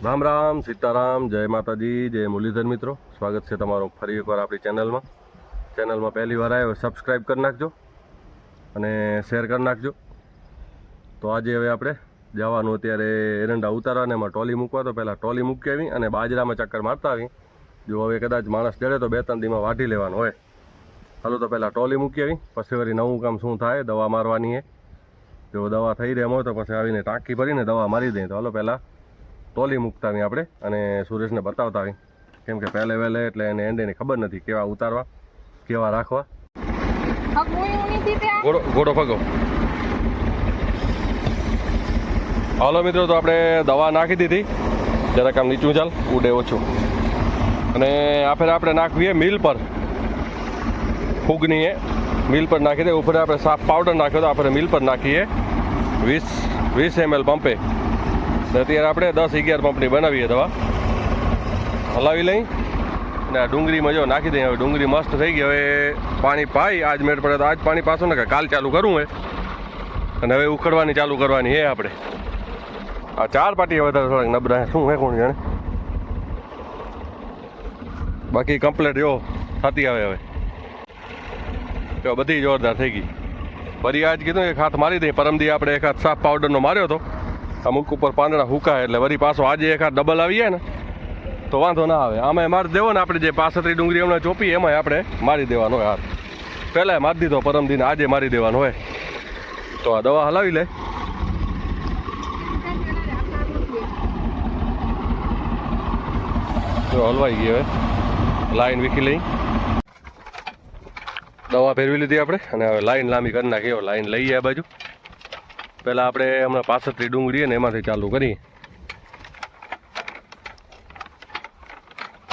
રામ રામ સીતારામ, જય માતાજી, જય મુરલીધર મિત્રો. સ્વાગત છે તમારું ફરી એકવાર આપણી ચેનલમાં પહેલી વાર આવ્યો સબસ્ક્રાઈબ કરી નાખજો અને શેર કરી નાખજો. તો આજે હવે આપણે જવાનું અત્યારે એરંડા ઉતારવા ને એમાં ટોલી મૂકવા. તો પહેલાં ટોલી મૂકી આવી અને બાજરામાં ચક્કર મારતા આવી. જો હવે કદાચ માણસ જડે તો 2-3 દીમાં વાઢી લેવાનું હોય. હાલો તો પહેલાં ટોલી મૂકી આવી, પછી વળી નવું કામ શું થાય, દવા મારવાની છે. જો દવા થઈ રહી એમ હોય તો પછી આવીને ટાંકી ભરીને દવા મારી દઈએ. તો હાલો પહેલાં ટોલી મૂકતા આવી આપણે અને સુરેશને બતાવતા આવી, કેમ કે પહેલે વહેલે એટલે એને એન્ડેની ખબર નથી કેવા ઉતારવા કેવા રાખવા. ઘોડો ફગો. હાલો મિત્રો, તો આપણે દવા નાખી દીધી, જરાક આમ નીચું ચાલ ઉડે ઓછું. અને આ ફેર આપણે નાખવીએ મિલ પર, ફૂગની મિલ પર નાખી દે. ઉપર આપણે સાફ પાવડર નાખ્યો તો આપણે મિલ પર નાખીએ 20 ml પંપે. અત્યારે આપણે 10-11 પંપની બનાવીએ દવા. હલાવી લઈ ને આ ડુંગળીમાં જો નાખી દઈએ. હવે ડુંગળી મસ્ત થઈ ગઈ. હવે પાણી પાઈ, આજ મેળ પડે તો આજ પાણી પાછું ને કે કાલ ચાલુ કરવું હોય. અને હવે ઉખડવાની ચાલુ કરવાની છે આપણે. આ 4 પાટી વધારે થોડાક નબળા શું હે કોણ જાણે. બાકી કમ્પ્લેટ જો થતી આવે. હવે જો બધી જોરદાર થઈ ગઈ. ફરી આજ કીધું એક હાથ મારી દઈએ. પરમદી આપણે એક હાથ સાફ પાવડરનો માર્યો હતો. અમુક ઉપર પાંદડા હુકાય એટલે વળી પાછો આજે એક હાથ ડબલ આવી જાય ને તો વાંધો ના આવે. આમાં મારી દેવો ને આપણે જે 65 ડુંગળી હમણાં ચોપી એમાં આપણે મારી દેવાનો હોય હાથ. પહેલાં મારી દીધો પરમદીને, આજે મારી દેવાનો હોય. તો આ દવા હલાવી લે. જો હલવાઈ ગઈ. હવે લાઈન વીખી લઈ, દવા ફેરવી લીધી આપણે અને હવે લાઈન લાંબી કરી નાખી. લાઈન લઈ જાય બાજુ. પહેલાં આપણે હમણાં 65 ડુંગળી ને એમાંથી ચાલુ કરી.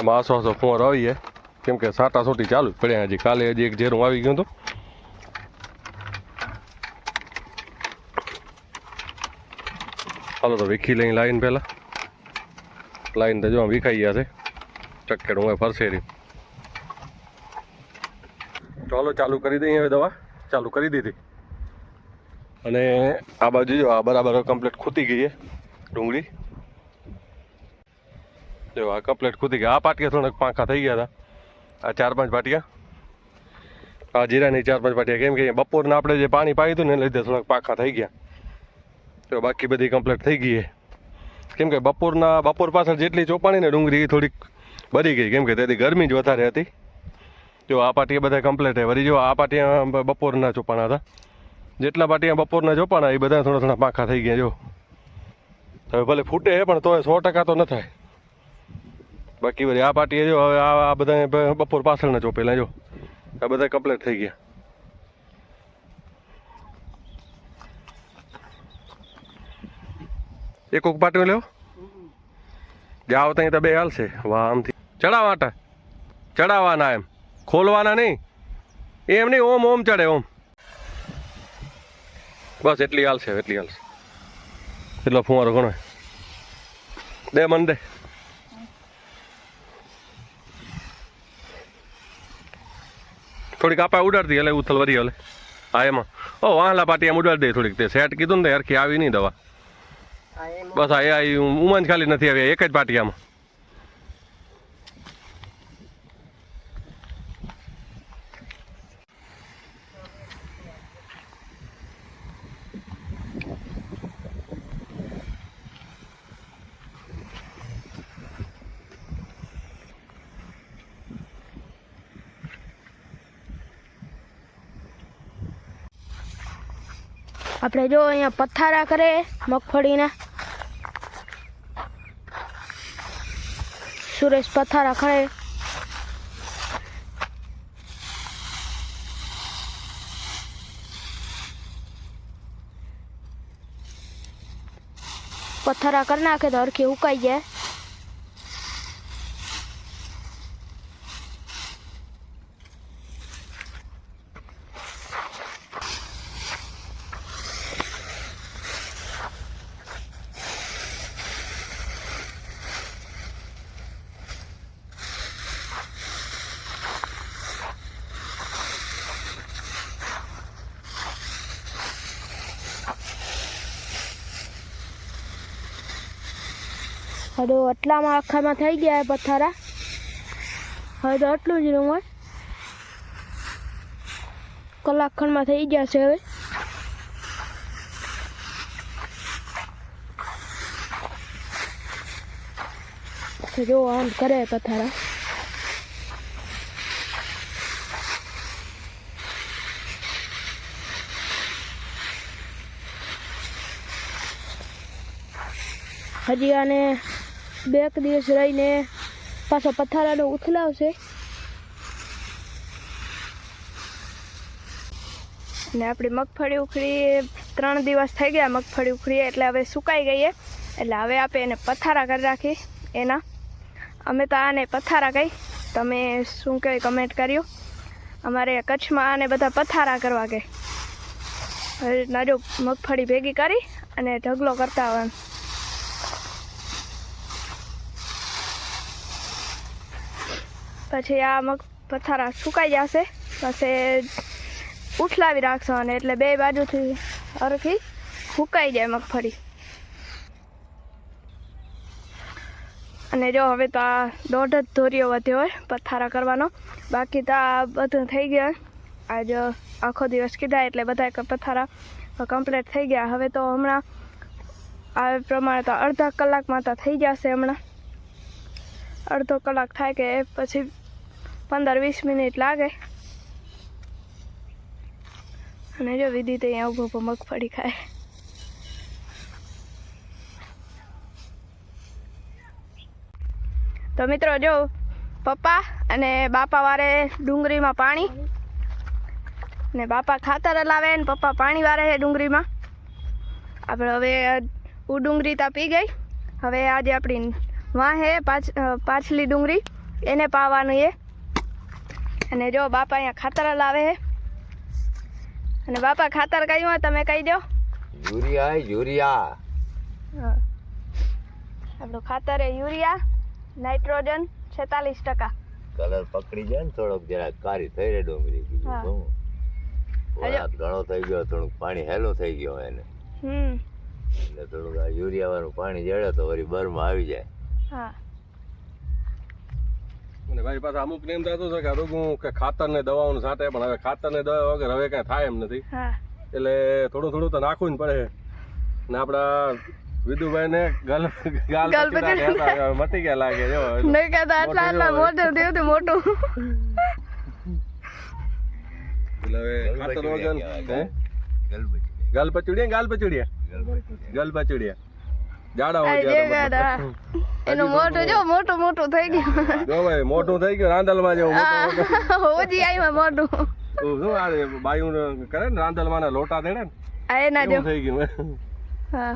એમાં આસો ફુવારો આવીએ, કેમ કે સાટા સોટી ચાલુ જ પડ્યા. હજી કાલે એક ઝેરું આવી ગયું હતું. હાલો તો વીખી લઈ લાઈન. પહેલાં લાઈન તો જો વીખાઈ ગયા છે. ચક્કેડું હવે ફરશે રહી. ચાલો ચાલુ કરી દઈએ. હવે દવા ચાલુ કરી દીધી અને આ બાજુ જો આ બરાબર કમ્પ્લીટ ખૂતી ગઈ છે ડુંગળી. જો આ કમ્પ્લીટ ખૂતી ગઈ. આ પાટિયા થોડાક પાંખા થઈ ગયા હતા. આ 4-5 પાટિયા, આ જીરાની 4-5 પાટિયા, કેમ કે બપોરના આપણે જે પાણી પાયું હતું ને એને લીધે થોડાક પાંખા થઈ ગયા. તો બાકી બધી કમ્પ્લીટ થઈ ગઈ છે. કેમ કે બપોર પાછળ જેટલી ચોપાણી ને ડુંગળી થોડીક બળી ગઈ, કેમ કે તેથી ગરમી જ વધારે હતી. જો આ પાટિયા બધા કમ્પ્લીટ છે. વળી જો આ પાટિયા બપોરના ચોપાણા હતા. જેટલા પાટિયા બપોરના ચોપાણા એ બધા થોડા પાંખા થઈ ગયા. જો હવે ભલે ફૂટે પણ તોય 100% તો ન થાય. બાકી વળી આ પાટીએ જો હવે આ બધા બપોર પાછળના ચોપેલા જો આ બધા કમ્પ્લીટ થઈ ગયા. એક પાટીઓ લેવો જાવ ત્યાં તો 2 હાલશે. વાહ, આમથી ચડાવવાટા ચડાવવાના, એમ ખોલવાના નહીં. એમ નહીં, ઓમ ચડે ઓમ. બસ એટલી હાલશે. એટલો ફુવારો ઘણો દે મન દે. થોડીક આપા ઉડાડતી એટલે ઉથલ વરી હલે. હા એમાં વાહલા પાટી એમ ઉડાડી દે થોડીક. તે સેટ કીધું ને હરખી આવી નહીં દવા. બસ આ ઉમન ખાલી નથી આવી, એક જ પાટિયામાં. આપણે જો અહીંયા પથારા કરે મગફળીના. સુરેશ પથારા ખડે. પથારા કરી નાખે તો હરખી ઉકાઈ જાય. હવે આટલામાં આખામાં થઈ ગયા પથ્થારા. હવે તો આટલું જ રૂમ હોય. કલાક ખંડમાં થઈ ગયા છે હવે. તો જો આમ કરે પથ્થારા. હજી આને 2 દિવસ રહીને પાછા પથ્થારાનો ઉથલાવશે. ને આપણી મગફળી ઉખડી 3 દિવસ થઈ ગયા મગફળી ઉખડી, એટલે હવે સુકાઈ ગઈ. એટલે હવે આપણે એને પથ્થારા કરી રાખી એના. અમે તો આને પથ્થારા કહી, તમે શું કહે કમેન્ટ કર્યો. અમારે કચ્છમાં આને બધા પથ્થારા કરવા કહે. હવે નાજો મગફળી ભેગી કરી અને ઢગલો કરતા આવવાનું. પછી આ પથ્થારા સુકાઈ જશે, પછી ઉઠલાવી રાખશો અને એટલે 2 બાજુથી અરખી સુકાઈ જાય મગફળી. અને જો હવે તો આ 1.5 ધોરીઓ વધ્યો હોય પથ્થારા કરવાનો. બાકી તો આ બધું થઈ ગયું. આજ આખો દિવસ કીધા એટલે બધા પથ્થારા કમ્પ્લીટ થઈ ગયા. હવે તો હમણાં આ પ્રમાણે તો અડધા કલાકમાં તો થઈ જશે. હમણાં અડધો કલાક થાય કે પછી 15-20 મિનિટ લાગે. અને જો વિધિ તો અહીંયા ઊભો મગફળી ખાય. તો મિત્રો જો પપ્પા અને બાપા વારે ડુંગળીમાં પાણી, ને બાપા ખાતર લાવે ને પપ્પા પાણી વારે છે ડુંગળીમાં. આપણે હવે ડુંગળી તા પી ગઈ. હવે આજે આપણી વાહે પાછલી ડુંગળી એને પાવાનું છે. અને જો બાપા અહીંયા ખાતર લાવે છે. અને બાપા ખાતર કયું હોય તમે કહી દો. યુરિયા. હા, આપણું ખાતર એ યુરિયા, નાઇટ્રોજન 46%. કલર પકડી જાય ને થોડોક જરા કાળી થઈ રહે ડુંગળી. હા. વરાપ ઘણો થઈ ગયો, થોડુંક પાણી હેલું થઈ ગયો એને. એટલે થોડુંક આ યુરિયા વાળું પાણી જડે તો વળી બરમાં આવી જાય. હા. અને ભાઈ પાછા અમુક ને એમ થતું છે કે રોગું કે ખાતર ને દવાઓનું સાથે, પણ હવે ખાતર ને દવા વગર હવે કઈ થાય એમ નથી. હા. એટલે થોડું થોડું તો નાખવું જ પડે. ને આપડા વિદુભાઈ ને ગાલ મટી ગયા લાગે. જો નહીં કહેતા આટલા મોટું થયું હતું મોટું. એટલે હવે ખાતર વગર ગલપચુડિયા જાડા હોય ગયા. એનું મોટું જો મોટું થઈ ગયું. જો ભાઈ મોટું થઈ ગયું રાંદલમાં જેવું. હોજી આવ્યું મોટું. શું આ બાયું કરે ને રાંદલમાં લોટા દેડે ને એના જો થઈ ગયું. હા.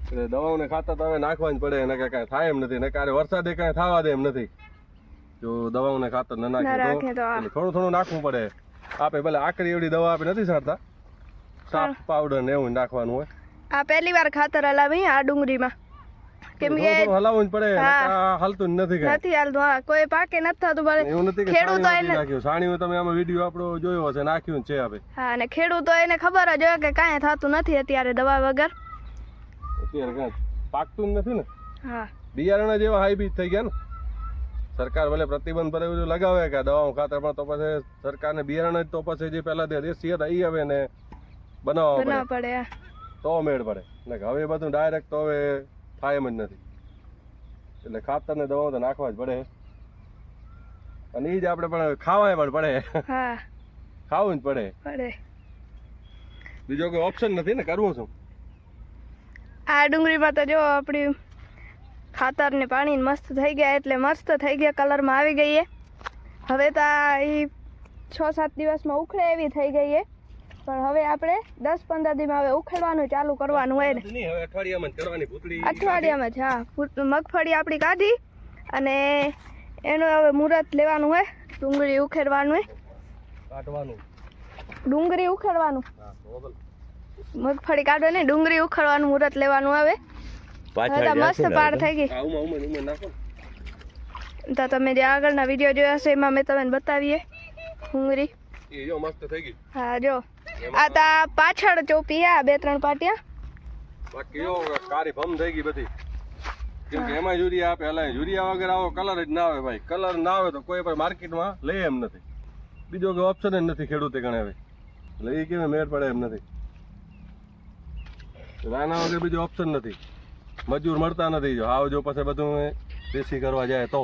એટલે દવાઓ ને ખાતર તો હવે નાખવા જ પડે. એને કઈ થાય એમ નથી. ને ક્યારે વરસાદે કઈ થવા દે એમ નથી. જો દવાઓ ને ખાતર ન નાખે તો થોડું થોડું નાખવું પડે. આપે ભલે આકરી એવડી દવા આપે નથી સારતા. સાફ પાવડર ને એવું નાખવાનું હોય. આ પહેલી વાર ખાતર હલાવી આ ડુંગળીમાં. કેમ કે હલાવવું જ પડે. હાલતું નથી નથી હાલતું. હા, કોઈ પાકે નથી થતું. એવું નથી કે ખેડૂતો એને નાખ્યું સાણીઓ તમે આમાં વિડીયો આપણો જોયો હશે નાખ્યું છે આપે. હા, અને ખેડૂતો એને ખબર જ હોય કે કાંઈ થતું નથી અત્યારે દવા વગર. અત્યારે કાંઈ પાકતું જ નથી ને. હા, બિયારણ જેવા હાઈબ્રિડ થઈ ગયા ને. સરકાર ભલે પ્રતિબંધ પર એવું લગાવે કે દવાઓ ખાતર, પણ તો પછી સરકારને બિયારણ જ તો પછી જે પહેલા દેશી હતા એ હવે ને બનાવવા પડે તો મેળ પડે. ને હવે બધું ડાયરેક્ટ તો હવે થાય એમ જ નથી. એટલે ખાતર ને દવાઓ તો નાખવા જ પડે. અને એ જ આપણે પણ ખાવા પણ પડે. હા, ખાવું જ પડે. બીજો કોઈ ઓપ્શન નથી ને. કરવું શું? આ ડુંગળીમાં તો જો આપણી ખાતર ને પાણી મસ્ત થઈ ગયા. એટલે મસ્ત થઈ ગયા, કલરમાં આવી ગઈ. હવે તો એ 6-7 દિવસમાં ઉખડે એવી થઈ ગઈ. પણ હવે આપણે 10-15 દિવસમાં હવે ઉખેડવાનું ચાલુ કરવાનું હોય ને. અઠવાડિયામાં જ કરવાની ભૂતળી. અઠવાડિયામાં જ. હા, મગફળી આપણી કાઢી અને એનું હવે મુહૂર્ત લેવાનું હોય. ડુંગળી ઉખેડવાનું હોય. કાઢવાનું ડુંગળી ઉખેડવાનું. મગફળી કાઢો ને ડુંગળી ઉખેડવાનું મુહૂર્ત લેવાનું આવે. મસ્ત પાડ થઈ ગઈ. તો તમે જે આગળના વિડીયો જોયા છે એમાં મેં તમને બતાવીએ ડુંગળી. મસ્ત થઈ ગઈ. હા, જો આ તા પાછળ ચોપી આ 2-3 પાટિયા. બાકી કારી ભમ થઈ ગઈ બધી. કેમ કે એમાં યુરિયા આપે એટલે યુરિયા વગર આવો કલર જ ના આવે ભાઈ. કલર ના આવે તો કોઈ પણ માર્કેટમાં લે એમ નથી. બીજો કોઈ ઓપ્શન જ નથી ખેડૂતે ગણે હવે. એટલે એ કેવી મેળ પડે એમ નથી. આના વગર બીજો ઓપ્શન નથી. મજૂર મળતા નથી. જો આવ જો પછી બધું દેશી કરવા જાય તો